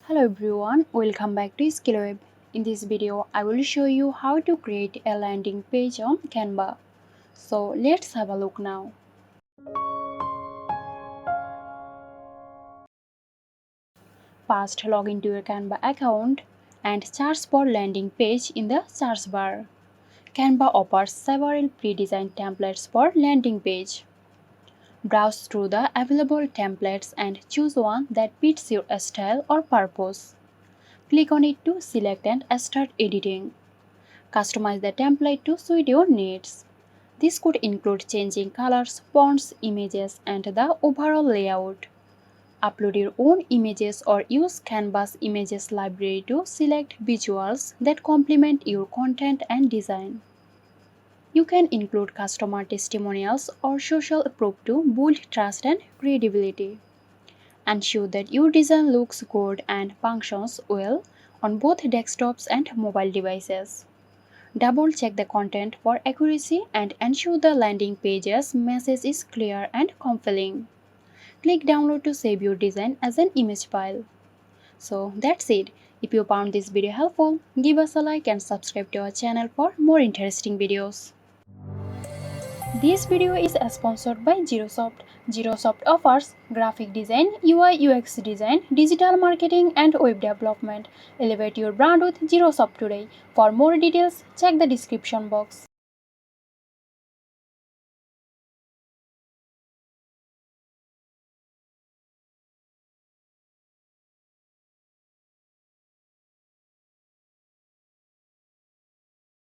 Hello everyone, welcome back to SkillWeb. In this video, I will show you how to create a landing page on Canva. So let's have a look now. First, log into your Canva account and search for landing page in the search bar. Canva offers several pre-designed templates for landing page. Browse through the available templates and choose one that fits your style or purpose. Click on it to select and start editing. Customize the template to suit your needs. This could include changing colors, fonts, images, and the overall layout. Upload your own images or use Canva's images library to select visuals that complement your content and design. You can include customer testimonials or social proof to build trust and credibility. Ensure that your design looks good and functions well on both desktops and mobile devices. Double check the content for accuracy and ensure the landing page's message is clear and compelling. Click download to save your design as an image file. So that's it. If you found this video helpful, give us a like and subscribe to our channel for more interesting videos. This video is sponsored by Zerosoft. Zerosoft offers graphic design, UI UX design, digital marketing and web development. Elevate your brand with Zerosoft today. For more details, check the description box.